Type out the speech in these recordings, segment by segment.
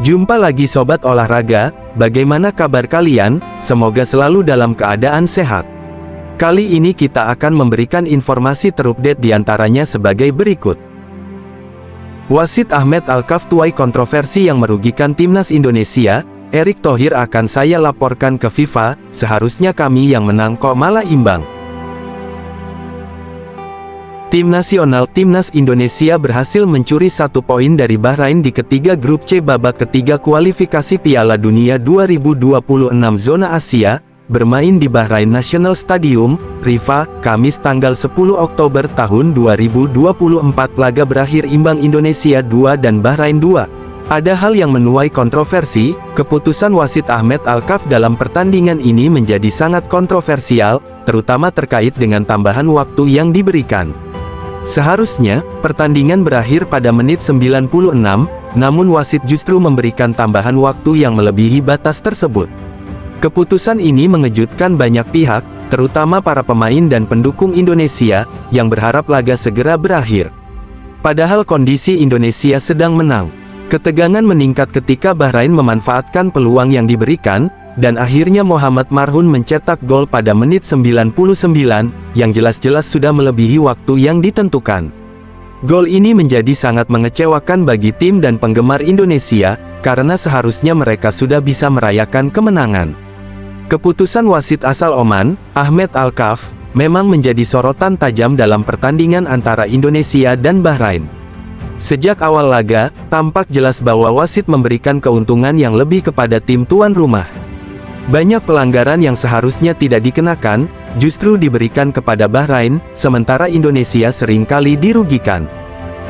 Jumpa lagi Sobat Olahraga, bagaimana kabar kalian? Semoga selalu dalam keadaan sehat. Kali ini kita akan memberikan informasi terupdate diantaranya sebagai berikut. Wasit Ahmed Alkaf tuai kontroversi yang merugikan timnas Indonesia. Erick Thohir akan saya laporkan ke FIFA, seharusnya kami yang menang kok malah imbang. Timnas Indonesia berhasil mencuri 1 poin dari Bahrain di ketiga grup C babak ketiga kualifikasi Piala Dunia 2026 zona Asia, bermain di Bahrain National Stadium, Rifa, Kamis tanggal 10 Oktober tahun 2024. Laga berakhir imbang Indonesia 2 dan Bahrain 2. Ada hal yang menuai kontroversi. Keputusan wasit Ahmed Alkaf dalam pertandingan ini menjadi sangat kontroversial, terutama terkait dengan tambahan waktu yang diberikan. Seharusnya, pertandingan berakhir pada menit 96, namun wasit justru memberikan tambahan waktu yang melebihi batas tersebut. Keputusan ini mengejutkan banyak pihak, terutama para pemain dan pendukung Indonesia, yang berharap laga segera berakhir. Padahal kondisi Indonesia sedang menang. Ketegangan meningkat ketika Bahrain memanfaatkan peluang yang diberikan, dan akhirnya Muhammad Marhun mencetak gol pada menit 99, yang jelas-jelas sudah melebihi waktu yang ditentukan. Gol ini menjadi sangat mengecewakan bagi tim dan penggemar Indonesia, karena seharusnya mereka sudah bisa merayakan kemenangan. Keputusan wasit asal Oman, Ahmed Alkaf, memang menjadi sorotan tajam dalam pertandingan antara Indonesia dan Bahrain. Sejak awal laga, tampak jelas bahwa wasit memberikan keuntungan yang lebih kepada tim tuan rumah. Banyak pelanggaran yang seharusnya tidak dikenakan, justru diberikan kepada Bahrain, sementara Indonesia seringkali dirugikan.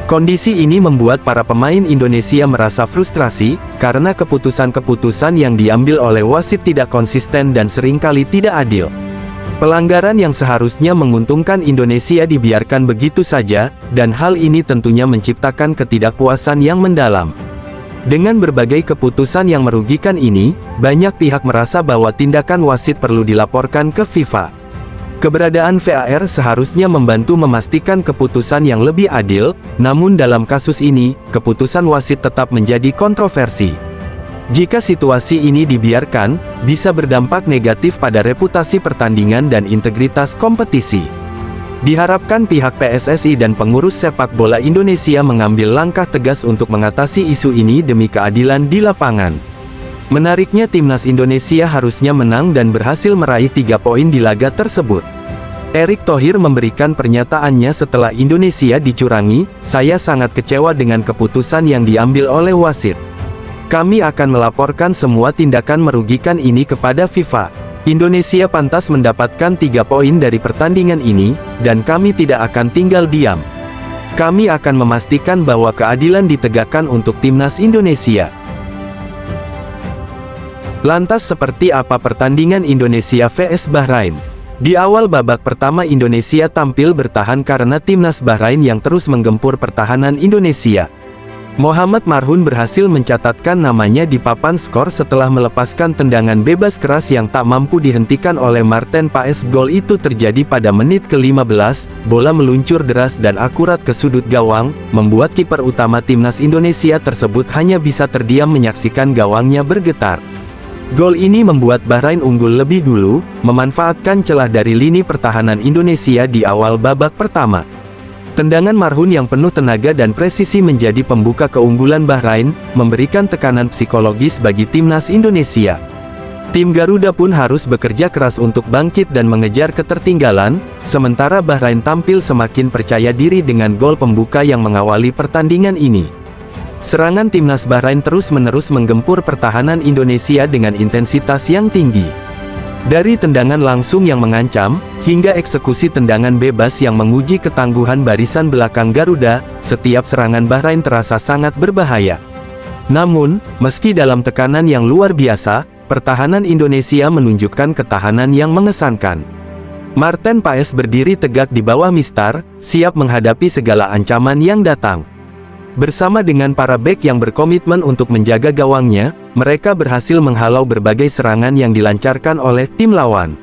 Kondisi ini membuat para pemain Indonesia merasa frustrasi, karena keputusan-keputusan yang diambil oleh wasit tidak konsisten dan seringkali tidak adil. Pelanggaran yang seharusnya menguntungkan Indonesia dibiarkan begitu saja, dan hal ini tentunya menciptakan ketidakpuasan yang mendalam. Dengan berbagai keputusan yang merugikan ini, banyak pihak merasa bahwa tindakan wasit perlu dilaporkan ke FIFA. Keberadaan VAR seharusnya membantu memastikan keputusan yang lebih adil, namun dalam kasus ini, keputusan wasit tetap menjadi kontroversi. Jika situasi ini dibiarkan, bisa berdampak negatif pada reputasi pertandingan dan integritas kompetisi. Diharapkan pihak PSSI dan pengurus sepak bola Indonesia mengambil langkah tegas untuk mengatasi isu ini demi keadilan di lapangan. Menariknya timnas Indonesia harusnya menang dan berhasil meraih 3 poin di laga tersebut. Erick Thohir memberikan pernyataannya setelah Indonesia dicurangi, "Saya sangat kecewa dengan keputusan yang diambil oleh wasit. Kami akan melaporkan semua tindakan merugikan ini kepada FIFA. Indonesia pantas mendapatkan 3 poin dari pertandingan ini, dan kami tidak akan tinggal diam. Kami akan memastikan bahwa keadilan ditegakkan untuk timnas Indonesia." Lantas seperti apa pertandingan Indonesia vs Bahrain? Di awal babak pertama Indonesia tampil bertahan karena timnas Bahrain yang terus menggempur pertahanan Indonesia. Muhammad Marhun berhasil mencatatkan namanya di papan skor setelah melepaskan tendangan bebas keras yang tak mampu dihentikan oleh Marten Paes. Gol itu terjadi pada menit ke-15, bola meluncur deras dan akurat ke sudut gawang, membuat kiper utama timnas Indonesia tersebut hanya bisa terdiam menyaksikan gawangnya bergetar. Gol ini membuat Bahrain unggul lebih dulu, memanfaatkan celah dari lini pertahanan Indonesia di awal babak pertama. Tendangan Marhun yang penuh tenaga dan presisi menjadi pembuka keunggulan Bahrain, memberikan tekanan psikologis bagi timnas Indonesia. Tim Garuda pun harus bekerja keras untuk bangkit dan mengejar ketertinggalan, sementara Bahrain tampil semakin percaya diri dengan gol pembuka yang mengawali pertandingan ini. Serangan timnas Bahrain terus-menerus menggempur pertahanan Indonesia dengan intensitas yang tinggi. Dari tendangan langsung yang mengancam, hingga eksekusi tendangan bebas yang menguji ketangguhan barisan belakang Garuda, setiap serangan Bahrain terasa sangat berbahaya. Namun, meski dalam tekanan yang luar biasa, pertahanan Indonesia menunjukkan ketahanan yang mengesankan. Marten Paes berdiri tegak di bawah mistar, siap menghadapi segala ancaman yang datang. Bersama dengan para bek yang berkomitmen untuk menjaga gawangnya, mereka berhasil menghalau berbagai serangan yang dilancarkan oleh tim lawan.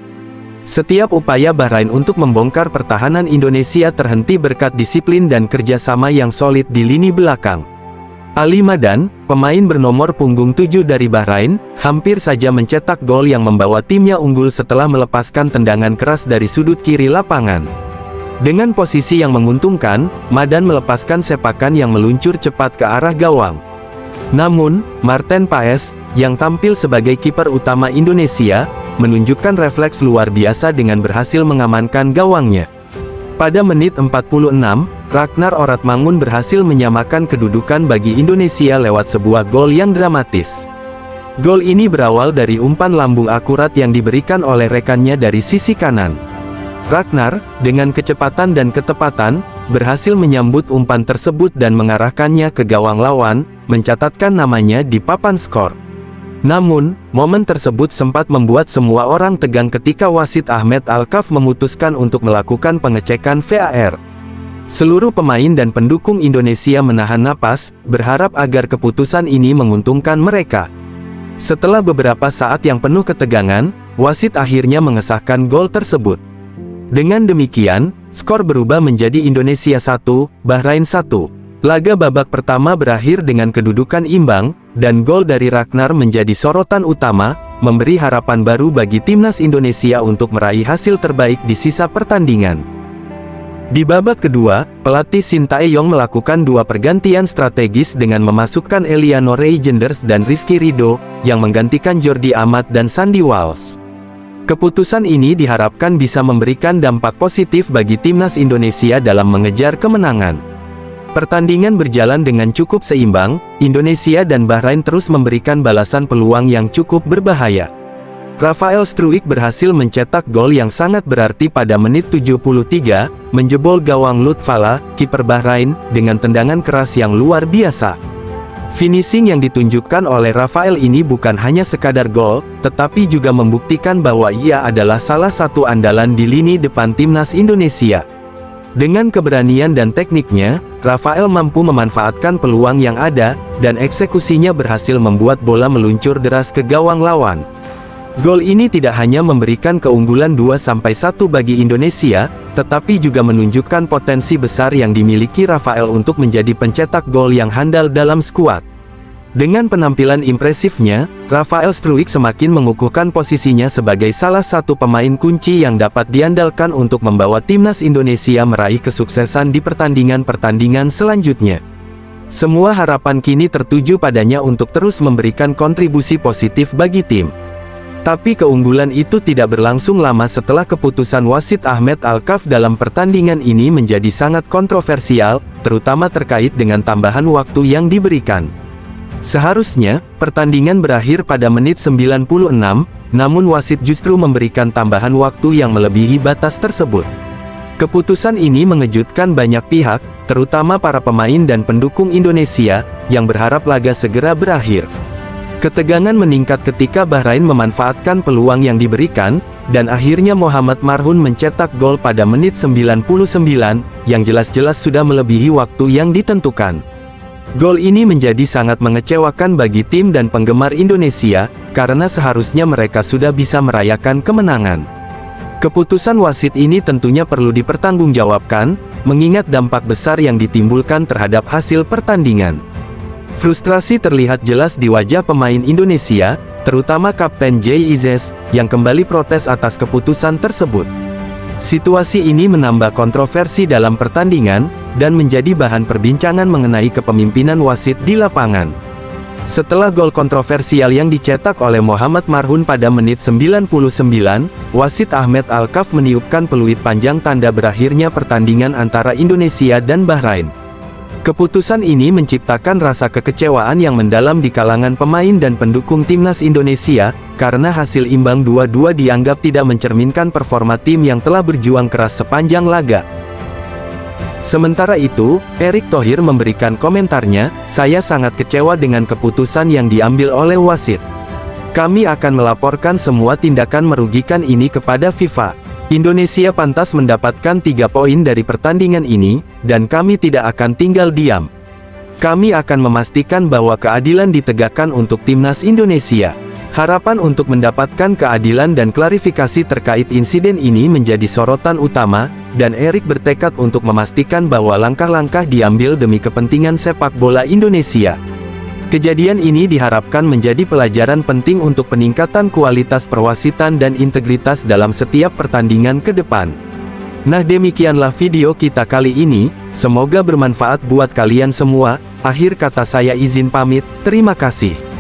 Setiap upaya Bahrain untuk membongkar pertahanan Indonesia terhenti berkat disiplin dan kerjasama yang solid di lini belakang. Ali Madan, pemain bernomor punggung 7 dari Bahrain, hampir saja mencetak gol yang membawa timnya unggul setelah melepaskan tendangan keras dari sudut kiri lapangan. Dengan posisi yang menguntungkan, Madan melepaskan sepakan yang meluncur cepat ke arah gawang. Namun, Marten Paes, yang tampil sebagai kiper utama Indonesia, menunjukkan refleks luar biasa dengan berhasil mengamankan gawangnya. Pada menit 46, Ragnar Oratmangun berhasil menyamakan kedudukan bagi Indonesia lewat sebuah gol yang dramatis. Gol ini berawal dari umpan lambung akurat yang diberikan oleh rekannya dari sisi kanan. Ragnar, dengan kecepatan dan ketepatan, berhasil menyambut umpan tersebut dan mengarahkannya ke gawang lawan, mencatatkan namanya di papan skor. Namun, momen tersebut sempat membuat semua orang tegang ketika wasit Ahmed Alkaf memutuskan untuk melakukan pengecekan VAR. Seluruh pemain dan pendukung Indonesia menahan napas, berharap agar keputusan ini menguntungkan mereka. Setelah beberapa saat yang penuh ketegangan, wasit akhirnya mengesahkan gol tersebut. Dengan demikian, skor berubah menjadi Indonesia 1, Bahrain 1. Laga babak pertama berakhir dengan kedudukan imbang, dan gol dari Ragnar menjadi sorotan utama, memberi harapan baru bagi timnas Indonesia untuk meraih hasil terbaik di sisa pertandingan. Di babak kedua, pelatih Sintayong melakukan dua pergantian strategis dengan memasukkan Eliano Reijenders dan Rizky Ridho, yang menggantikan Jordi Amat dan Sandy Walsh. Keputusan ini diharapkan bisa memberikan dampak positif bagi timnas Indonesia dalam mengejar kemenangan. Pertandingan berjalan dengan cukup seimbang, Indonesia dan Bahrain terus memberikan balasan peluang yang cukup berbahaya. Rafael Struijk berhasil mencetak gol yang sangat berarti pada menit 73, menjebol gawang Lutfala, kiper Bahrain, dengan tendangan keras yang luar biasa. Finishing yang ditunjukkan oleh Rafael ini bukan hanya sekadar gol, tetapi juga membuktikan bahwa ia adalah salah satu andalan di lini depan timnas Indonesia. Dengan keberanian dan tekniknya, Rafael mampu memanfaatkan peluang yang ada, dan eksekusinya berhasil membuat bola meluncur deras ke gawang lawan. Gol ini tidak hanya memberikan keunggulan 2-1 bagi Indonesia, tetapi juga menunjukkan potensi besar yang dimiliki Rafael untuk menjadi pencetak gol yang handal dalam skuad. Dengan penampilan impresifnya, Rafael Struijk semakin mengukuhkan posisinya sebagai salah satu pemain kunci yang dapat diandalkan untuk membawa timnas Indonesia meraih kesuksesan di pertandingan-pertandingan selanjutnya. Semua harapan kini tertuju padanya untuk terus memberikan kontribusi positif bagi tim. Tapi keunggulan itu tidak berlangsung lama setelah keputusan wasit Ahmed Alkaf dalam pertandingan ini menjadi sangat kontroversial, terutama terkait dengan tambahan waktu yang diberikan. Seharusnya, pertandingan berakhir pada menit 96, namun wasit justru memberikan tambahan waktu yang melebihi batas tersebut. Keputusan ini mengejutkan banyak pihak, terutama para pemain dan pendukung Indonesia, yang berharap laga segera berakhir. Ketegangan meningkat ketika Bahrain memanfaatkan peluang yang diberikan, dan akhirnya Mohamed Marhun mencetak gol pada menit 99, yang jelas-jelas sudah melebihi waktu yang ditentukan. Gol ini menjadi sangat mengecewakan bagi tim dan penggemar Indonesia, karena seharusnya mereka sudah bisa merayakan kemenangan. Keputusan wasit ini tentunya perlu dipertanggungjawabkan, mengingat dampak besar yang ditimbulkan terhadap hasil pertandingan. Frustrasi terlihat jelas di wajah pemain Indonesia, terutama Kapten Jay Izes, yang kembali protes atas keputusan tersebut. Situasi ini menambah kontroversi dalam pertandingan, dan menjadi bahan perbincangan mengenai kepemimpinan wasit di lapangan. Setelah gol kontroversial yang dicetak oleh Mohamed Marhun pada menit 99, wasit Ahmed Alkaf meniupkan peluit panjang tanda berakhirnya pertandingan antara Indonesia dan Bahrain. Keputusan ini menciptakan rasa kekecewaan yang mendalam di kalangan pemain dan pendukung timnas Indonesia, karena hasil imbang 2-2 dianggap tidak mencerminkan performa tim yang telah berjuang keras sepanjang laga. Sementara itu, Erick Thohir memberikan komentarnya, "Saya sangat kecewa dengan keputusan yang diambil oleh wasit. Kami akan melaporkan semua tindakan merugikan ini kepada FIFA. Indonesia pantas mendapatkan 3 poin dari pertandingan ini, dan kami tidak akan tinggal diam. Kami akan memastikan bahwa keadilan ditegakkan untuk timnas Indonesia. Harapan untuk mendapatkan keadilan dan klarifikasi terkait insiden ini menjadi sorotan utama, dan Erik bertekad untuk memastikan bahwa langkah-langkah diambil demi kepentingan sepak bola Indonesia. Kejadian ini diharapkan menjadi pelajaran penting untuk peningkatan kualitas perwasitan dan integritas dalam setiap pertandingan ke depan. Nah, demikianlah video kita kali ini, semoga bermanfaat buat kalian semua. Akhir kata saya izin pamit, terima kasih.